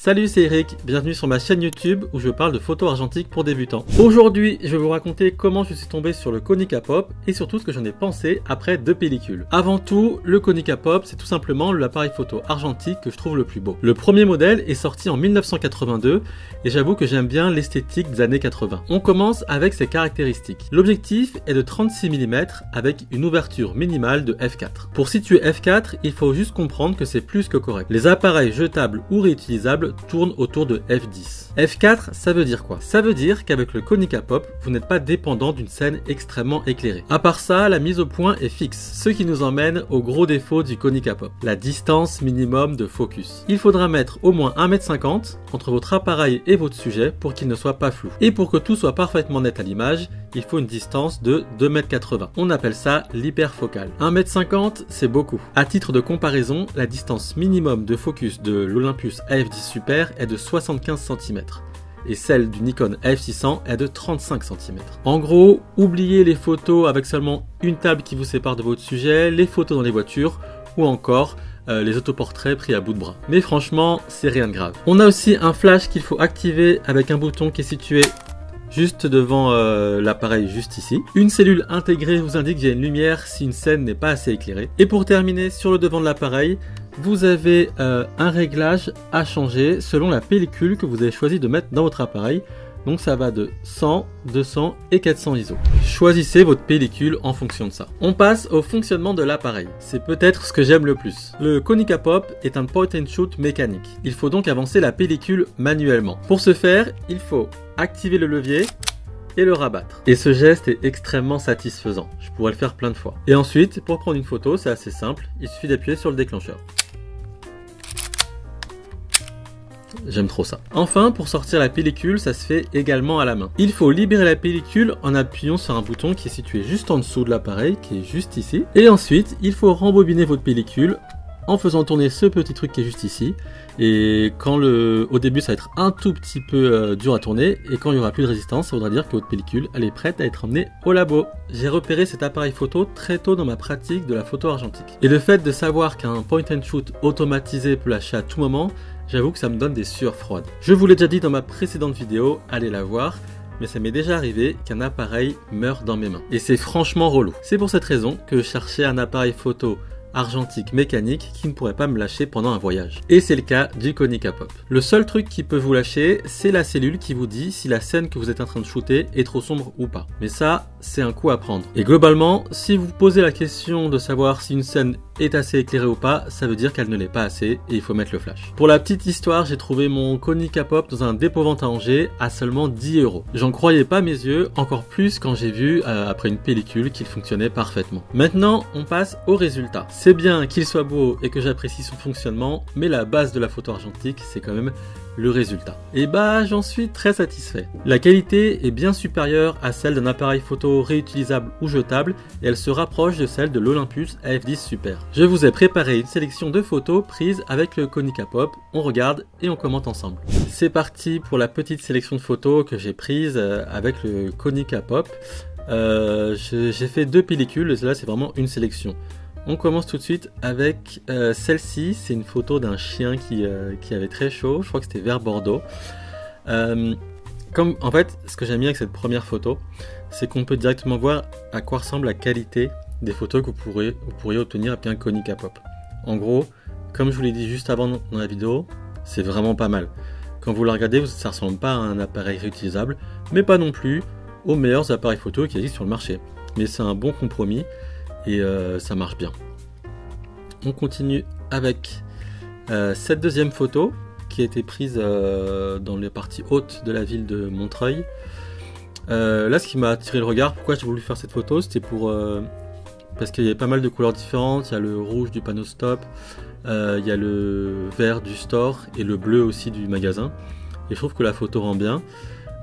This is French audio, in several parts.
Salut, c'est Eric, bienvenue sur ma chaîne YouTube où je parle de photo argentique pour débutants. Aujourd'hui, je vais vous raconter comment je suis tombé sur le Konica Pop et surtout ce que j'en ai pensé après 2 pellicules. Avant tout, le Konica Pop, c'est tout simplement l'appareil photo argentique que je trouve le plus beau. Le premier modèle est sorti en 1982 et j'avoue que j'aime bien l'esthétique des années 80. On commence avec ses caractéristiques. L'objectif est de 36 mm avec une ouverture minimale de f4. Pour situer f4, il faut juste comprendre que c'est plus que correct. Les appareils jetables ou réutilisables tourne autour de f10. f4, ça veut dire quoi? Ça veut dire qu'avec le Konica Pop, vous n'êtes pas dépendant d'une scène extrêmement éclairée. À part ça, la mise au point est fixe, ce qui nous emmène au gros défaut du Konica Pop, la distance minimum de focus. Il faudra mettre au moins 1,50 m entre votre appareil et votre sujet pour qu'il ne soit pas flou. Et pour que tout soit parfaitement net à l'image, il faut une distance de 2,80 m. On appelle ça l'hyperfocale. 1,50 m, c'est beaucoup. À titre de comparaison, la distance minimum de focus de l'Olympus AF10 Super est de 75 cm. Et celle du Nikon AF600 est de 35 cm. En gros, oubliez les photos avec seulement une table qui vous sépare de votre sujet, les photos dans les voitures ou encore les autoportraits pris à bout de bras. Mais franchement, c'est rien de grave. On a aussi un flash qu'il faut activer avec un bouton qui est situé juste devant l'appareil, juste ici. Une cellule intégrée vous indique qu'il y a une lumière si une scène n'est pas assez éclairée. Et pour terminer, sur le devant de l'appareil, vous avez un réglage à changer selon la pellicule que vous avez choisi de mettre dans votre appareil. Donc ça va de 100, 200 et 400 ISO. Choisissez votre pellicule en fonction de ça. On passe au fonctionnement de l'appareil. C'est peut-être ce que j'aime le plus. Le Konica Pop est un point and shoot mécanique. Il faut donc avancer la pellicule manuellement. Pour ce faire, il faut activer le levier et le rabattre. Et ce geste est extrêmement satisfaisant. Je pourrais le faire plein de fois. Et ensuite, pour prendre une photo, c'est assez simple. Il suffit d'appuyer sur le déclencheur. J'aime trop ça. Enfin, pour sortir la pellicule, ça se fait également à la main. Il faut libérer la pellicule en appuyant sur un bouton qui est situé juste en dessous de l'appareil, qui est juste ici. Et ensuite, il faut rembobiner votre pellicule en faisant tourner ce petit truc qui est juste ici. Et au début, ça va être un tout petit peu dur à tourner. Et quand il n'y aura plus de résistance, ça voudra dire que votre pellicule, elle est prête à être emmenée au labo. J'ai repéré cet appareil photo très tôt dans ma pratique de la photo argentique. Et le fait de savoir qu'un point and shoot automatisé peut lâcher à tout moment, j'avoue que ça me donne des sueurs froides. Je vous l'ai déjà dit dans ma précédente vidéo, allez la voir, mais ça m'est déjà arrivé qu'un appareil meure dans mes mains. Et c'est franchement relou. C'est pour cette raison que je cherchais un appareil photo argentique mécanique qui ne pourrait pas me lâcher pendant un voyage. Et c'est le cas du Konica Pop. Le seul truc qui peut vous lâcher, c'est la cellule qui vous dit si la scène que vous êtes en train de shooter est trop sombre ou pas. Mais ça, c'est un coup à prendre. Et globalement, si vous posez la question de savoir si une scène est assez éclairée ou pas, ça veut dire qu'elle ne l'est pas assez et il faut mettre le flash. Pour la petite histoire, j'ai trouvé mon Konica Pop dans un dépôt-vente à Angers à seulement 10 €. J'en croyais pas mes yeux, encore plus quand j'ai vu après une pellicule qu'il fonctionnait parfaitement. Maintenant, on passe au résultat. C'est bien qu'il soit beau et que j'apprécie son fonctionnement, mais la base de la photo argentique, c'est quand même le résultat. Et bah, j'en suis très satisfait. La qualité est bien supérieure à celle d'un appareil photo réutilisable ou jetable et elle se rapproche de celle de l'Olympus AF10 Super. Je vous ai préparé une sélection de photos prises avec le Konica Pop. On regarde et on commente ensemble. C'est parti pour la petite sélection de photos que j'ai prises avec le Konica Pop. J'ai fait 2 pellicules et là c'est vraiment une sélection. On commence tout de suite avec celle-ci, c'est une photo d'un chien qui avait très chaud, je crois que c'était vert bordeaux. En fait, ce que j'aime bien avec cette première photo, c'est qu'on peut directement voir à quoi ressemble la qualité des photos que vous pourriez obtenir avec un Konica Pop. En gros, comme je vous l'ai dit juste avant dans la vidéo, c'est vraiment pas mal. Quand vous la regardez, ça ressemble pas à un appareil réutilisable, mais pas non plus aux meilleurs appareils photo qui existent sur le marché. Mais c'est un bon compromis. Et ça marche bien. On continue avec cette deuxième photo qui a été prise dans les parties hautes de la ville de Montreuil. Là, ce qui m'a attiré le regard, pourquoi j'ai voulu faire cette photo, c'était parce qu'il y avait pas mal de couleurs différentes. Il y a le rouge du panneau stop, il y a le vert du store et le bleu aussi du magasin. Et je trouve que la photo rend bien.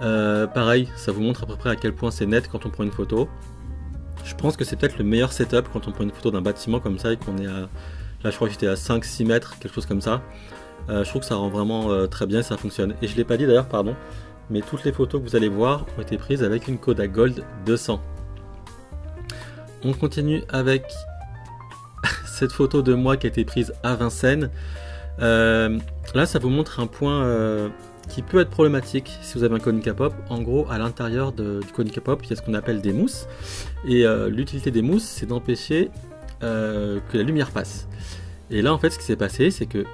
Pareil, ça vous montre à peu près à quel point c'est net quand on prend une photo. Je pense que c'est peut-être le meilleur setup quand on prend une photo d'un bâtiment comme ça et qu'on est à... Là je crois que j'étais à 5-6 mètres, quelque chose comme ça. Je trouve que ça rend vraiment très bien et ça fonctionne. Et je ne l'ai pas dit d'ailleurs, pardon, mais toutes les photos que vous allez voir ont été prises avec une Kodak Gold 200. On continue avec cette photo de moi qui a été prise à Vincennes. Là, ça vous montre un point qui peut être problématique si vous avez un Konica Pop. En gros, à l'intérieur du Konica Pop, il y a ce qu'on appelle des mousses. Et l'utilité des mousses, c'est d'empêcher que la lumière passe. Et là, en fait, ce qui s'est passé, c'est que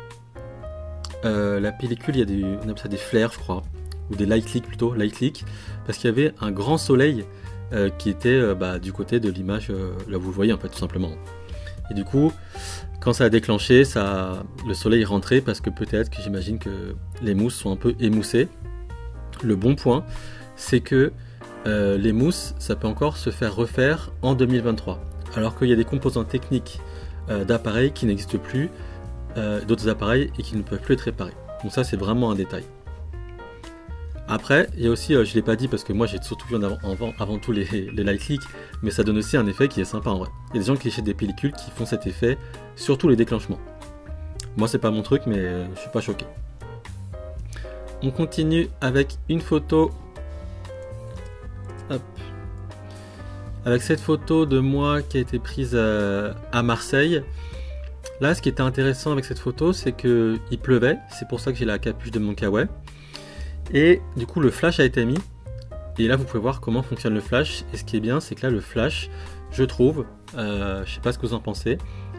la pellicule, il y a on appelle ça des flares, je crois, ou des light leaks plutôt, light leaks, parce qu'il y avait un grand soleil qui était du côté de l'image, là vous le voyez en fait, tout simplement. Et du coup, quand ça a déclenché, le soleil est rentré parce que peut-être que j'imagine que les mousses sont un peu émoussées. Le bon point, c'est que les mousses, ça peut encore se faire refaire en 2023. Alors qu'il y a des composants techniques d'appareils qui n'existent plus, d'autres appareils et qui ne peuvent plus être réparés. Donc ça, c'est vraiment un détail. Après, il y a aussi, je ne l'ai pas dit parce que moi j'ai surtout vu avant tout les light leaks, mais ça donne aussi un effet qui est sympa en vrai. Il y a des gens qui achètent des pellicules qui font cet effet, surtout les déclenchements. Moi c'est pas mon truc, mais je suis pas choqué. On continue avec une photo. Hop. Avec cette photo de moi qui a été prise à Marseille. Là, ce qui était intéressant avec cette photo, c'est qu'il pleuvait, c'est pour ça que j'ai la capuche de mon kawaii. Et du coup le flash a été mis, et là vous pouvez voir comment fonctionne le flash. Et ce qui est bien, c'est que là le flash, je trouve, je sais pas ce que vous en pensez,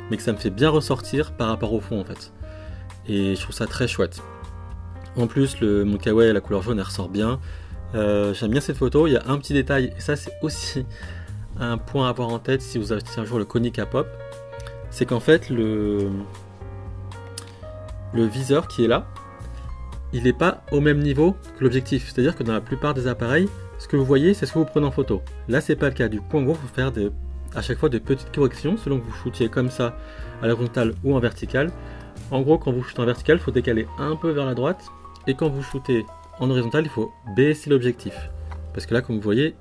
mais que ça me fait bien ressortir par rapport au fond en fait. Et je trouve ça très chouette. En plus mon kawaii à la couleur jaune elle ressort bien. J'aime bien cette photo. Il y a un petit détail, et ça c'est aussi un point à avoir en tête si vous achetez un jour le Konica Pop, c'est qu'en fait le viseur qui est là, il n'est pas au même niveau que l'objectif. C'est-à-dire que dans la plupart des appareils, ce que vous voyez, c'est ce que vous prenez en photo. Là, c'est pas le cas. Du coup, en gros, il faut faire à chaque fois de petites corrections selon que vous shootiez comme ça à l'horizontale ou en verticale. En gros, quand vous shootez en verticale, il faut décaler un peu vers la droite. Et quand vous shootez en horizontal, il faut baisser l'objectif. Parce que là, comme vous voyez,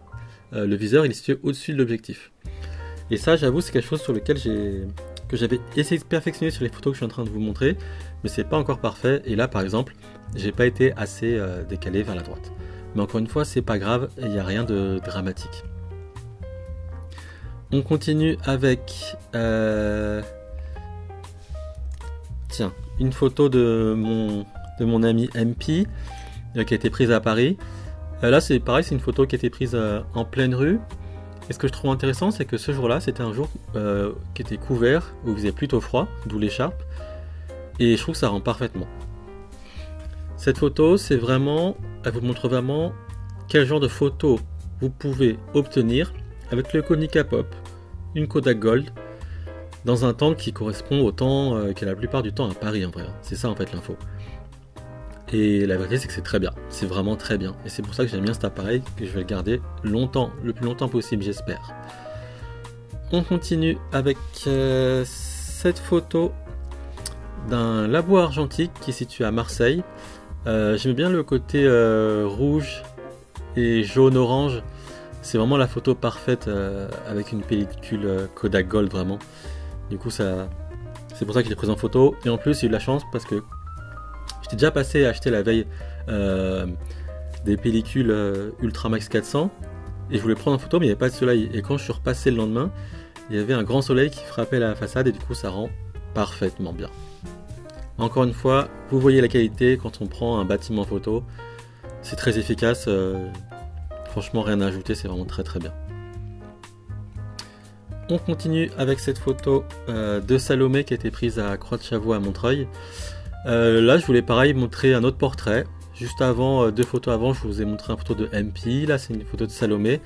le viseur il est situé au-dessus de l'objectif. Et ça, j'avoue, c'est quelque chose sur lequel que j'avais essayé de perfectionner sur les photos que je suis en train de vous montrer, mais c'est pas encore parfait. Et là, par exemple, j'ai pas été assez décalé vers la droite. Mais encore une fois, c'est pas grave, il n'y a rien de dramatique. On continue avec tiens, une photo de mon ami MP qui a été prise à Paris. Là, c'est pareil, c'est une photo qui a été prise en pleine rue. Et ce que je trouve intéressant, c'est que ce jour-là, c'était un jour qui était couvert, où il faisait plutôt froid, d'où l'écharpe. Et je trouve que ça rend parfaitement. Cette photo, c'est vraiment, elle vous montre vraiment quel genre de photo vous pouvez obtenir avec le Konica Pop, une Kodak Gold, dans un temps qui correspond au temps qu'il y a la plupart du temps à Paris en vrai. C'est ça en fait l'info. Et la vérité, c'est que c'est très bien. C'est vraiment très bien. Et c'est pour ça que j'aime bien cet appareil, que je vais le garder longtemps, le plus longtemps possible, j'espère. On continue avec cette photo d'un labo argentique qui est situé à Marseille. J'aime bien le côté rouge et jaune-orange. C'est vraiment la photo parfaite avec une pellicule Kodak Gold vraiment. Du coup, c'est pour ça que je l'ai prise en photo. Et en plus, j'ai eu de la chance parce que j'étais déjà passé à acheter la veille des pellicules Ultramax 400 et je voulais prendre en photo, mais il n'y avait pas de soleil. Et quand je suis repassé le lendemain, il y avait un grand soleil qui frappait la façade et du coup, ça rend parfaitement bien. Encore une fois, vous voyez la qualité quand on prend un bâtiment photo, c'est très efficace, franchement rien à ajouter, c'est vraiment très très bien. On continue avec cette photo de Salomé qui a été prise à Croix de Chavaux à Montreuil. Là je voulais pareil montrer un autre portrait, juste avant, 2 photos avant je vous ai montré une photo de MP, là c'est une photo de Salomé.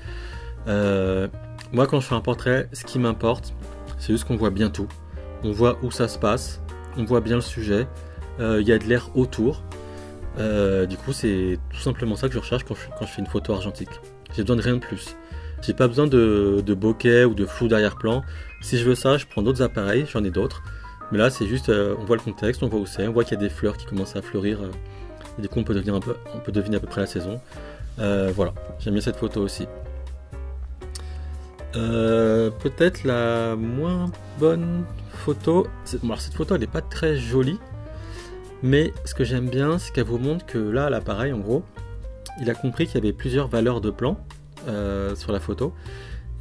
Moi quand je fais un portrait, ce qui m'importe, c'est juste qu'on voit bien tout, on voit où ça se passe, on voit bien le sujet, il y a de l'air autour. Du coup c'est tout simplement ça que je recherche quand je fais une photo argentique. J'ai besoin de rien de plus. J'ai pas besoin de bokeh ou de flou d'arrière-plan. Si je veux ça, je prends d'autres appareils, j'en ai d'autres. Mais là c'est juste, on voit le contexte, on voit où c'est, on voit qu'il y a des fleurs qui commencent à fleurir. Et du coup on peut deviner à peu près la saison. Voilà, j'aime bien cette photo aussi. Peut-être la moins bonne photo. Alors cette photo elle n'est pas très jolie, mais ce que j'aime bien c'est qu'elle vous montre que là l'appareil en gros il a compris qu'il y avait plusieurs valeurs de plan sur la photo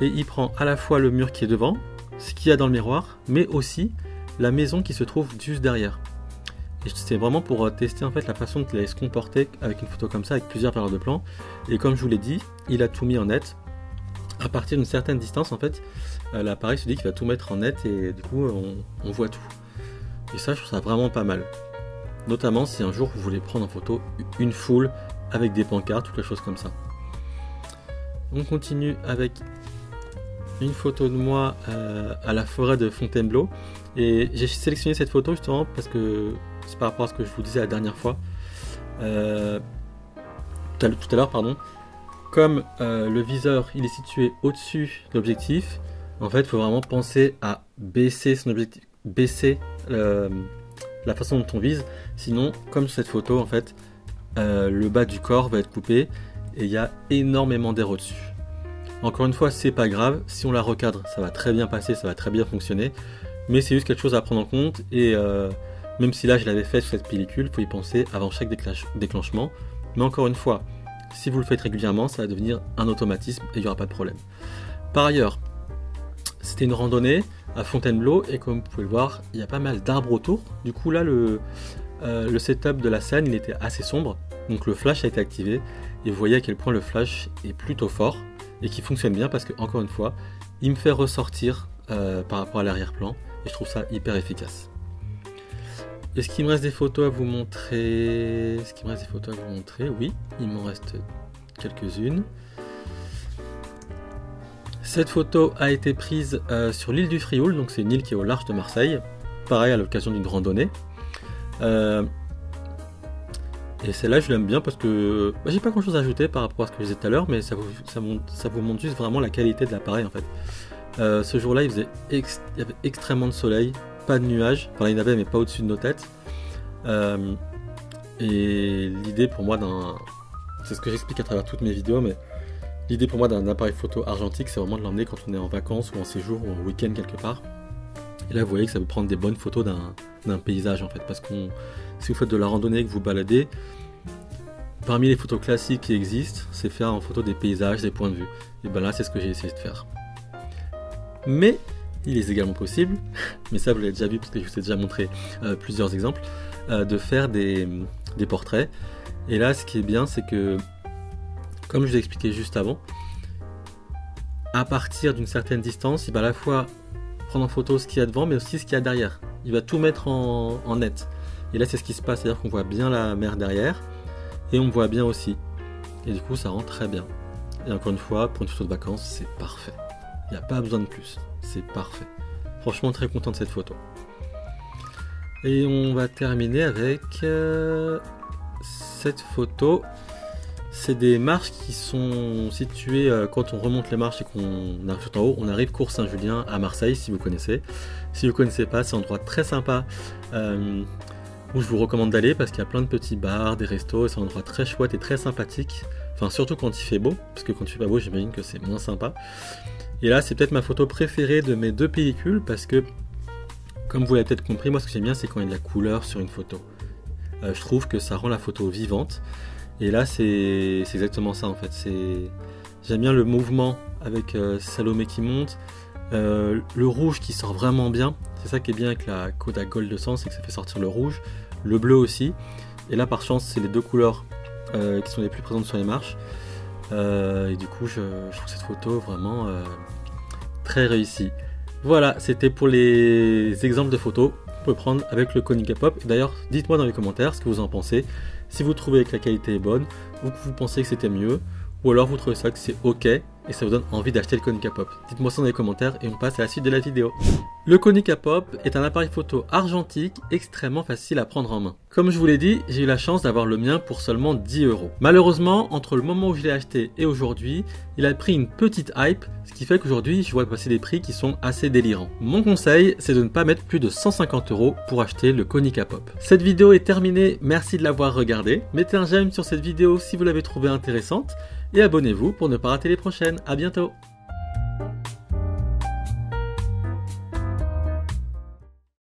et il prend à la fois le mur qui est devant, ce qu'il y a dans le miroir, mais aussi la maison qui se trouve juste derrière. Et c'est vraiment pour tester en fait la façon dont il allait se comporter avec une photo comme ça, avec plusieurs périodes de plan. Et comme je vous l'ai dit, il a tout mis en net. À partir d'une certaine distance, en fait, l'appareil se dit qu'il va tout mettre en net et du coup, on voit tout. Et ça, je trouve ça vraiment pas mal. Notamment si un jour vous voulez prendre en photo une foule avec des pancartes ou quelque chose comme ça. On continue avec une photo de moi à la forêt de Fontainebleau. Et j'ai sélectionné cette photo justement parce que c'est par rapport à ce que je vous disais la dernière fois. Tout à l'heure, pardon. Comme le viseur il est situé au-dessus de l'objectif, en fait il faut vraiment penser à baisser son objectif, baisser la façon dont on vise. Sinon, comme sur cette photo, en fait, le bas du corps va être coupé et il y a énormément d'air au-dessus. Encore une fois, c'est pas grave, si on la recadre, ça va très bien passer, ça va très bien fonctionner, mais c'est juste quelque chose à prendre en compte et même si là je l'avais fait sur cette pellicule, il faut y penser avant chaque déclenchement. Mais encore une fois, si vous le faites régulièrement, ça va devenir un automatisme et il n'y aura pas de problème. Par ailleurs, c'était une randonnée à Fontainebleau et comme vous pouvez le voir, il y a pas mal d'arbres autour. Du coup là, le setup de la scène, il était assez sombre, donc le flash a été activé et vous voyez à quel point le flash est plutôt fort et qui fonctionne bien parce que, encore une fois, il me fait ressortir par rapport à l'arrière-plan et je trouve ça hyper efficace. Est-ce qu'il me reste des photos à vous montrer? Oui, il m'en reste quelques-unes. Cette photo a été prise sur l'île du Frioul, donc c'est une île qui est au large de Marseille. Pareil, à l'occasion d'une randonnée. Et celle-là, je l'aime bien parce que j'ai pas grand-chose à ajouter par rapport à ce que je disais tout à l'heure, mais ça vous montre juste vraiment la qualité de l'appareil en fait. Ce jour-là, il y avait extrêmement de soleil. Pas de nuages, enfin il y en avait mais pas au-dessus de nos têtes. Et l'idée pour moi c'est ce que j'explique à travers toutes mes vidéos, mais l'idée pour moi d'un appareil photo argentique, c'est vraiment de l'emmener quand on est en vacances ou en séjour ou en week-end quelque part. Et là vous voyez que ça peut prendre des bonnes photos d'un paysage en fait, parce que si vous faites de la randonnée et que vous baladez, parmi les photos classiques qui existent, c'est faire en photo des paysages, des points de vue. Et ben là c'est ce que j'ai essayé de faire. Mais il est également possible, mais ça vous l'avez déjà vu parce que je vous ai déjà montré plusieurs exemples, de faire des portraits. Et là ce qui est bien, c'est que, comme je vous ai expliqué juste avant, à partir d'une certaine distance, il va à la fois prendre en photo ce qu'il y a devant, mais aussi ce qu'il y a derrière. Il va tout mettre en net. Et là c'est ce qui se passe, c'est-à-dire qu'on voit bien la mer derrière, et on voit bien aussi. Et du coup ça rend très bien. Et encore une fois, pour une photo de vacances, c'est parfait. Il n'y a pas besoin de plus. C'est parfait. Franchement très content de cette photo. Et on va terminer avec cette photo. C'est des marches qui sont situées quand on remonte les marches et qu'on arrive tout en haut. On arrive cours Saint-Julien à Marseille, si vous connaissez. Si vous ne connaissez pas, c'est un endroit très sympa où je vous recommande d'aller parce qu'il y a plein de petits bars, des restos. C'est un endroit très chouette et très sympathique. Enfin surtout quand il fait beau, parce que quand il fait pas beau, j'imagine que c'est moins sympa. Et là, c'est peut-être ma photo préférée de mes deux pellicules parce que, comme vous l'avez peut-être compris, moi ce que j'aime bien, c'est quand il y a de la couleur sur une photo. Je trouve que ça rend la photo vivante. Et là, c'est exactement ça en fait. J'aime bien le mouvement avec Salomé qui monte, le rouge qui sort vraiment bien. C'est ça qui est bien avec la Kodak Gold 200, c'est que ça fait sortir le rouge, le bleu aussi. Et là, par chance, c'est les deux couleurs qui sont les plus présentes sur les marches. Et du coup je trouve cette photo vraiment très réussie. Voilà, c'était pour les exemples de photos qu'on peut prendre avec le Konica Pop. D'ailleurs, dites-moi dans les commentaires ce que vous en pensez, si vous trouvez que la qualité est bonne ou que vous pensez que c'était mieux, ou alors vous trouvez ça que c'est ok et ça vous donne envie d'acheter le Konica Pop. Dites-moi ça dans les commentaires et on passe à la suite de la vidéo. Le Konica Pop est un appareil photo argentique extrêmement facile à prendre en main. Comme je vous l'ai dit, j'ai eu la chance d'avoir le mien pour seulement 10 €. Malheureusement, entre le moment où je l'ai acheté et aujourd'hui, il a pris une petite hype, ce qui fait qu'aujourd'hui, je vois passer des prix qui sont assez délirants. Mon conseil, c'est de ne pas mettre plus de 150 € pour acheter le Konica Pop. Cette vidéo est terminée, merci de l'avoir regardée. Mettez un j'aime sur cette vidéo si vous l'avez trouvée intéressante et abonnez-vous pour ne pas rater les prochaines. À bientôt.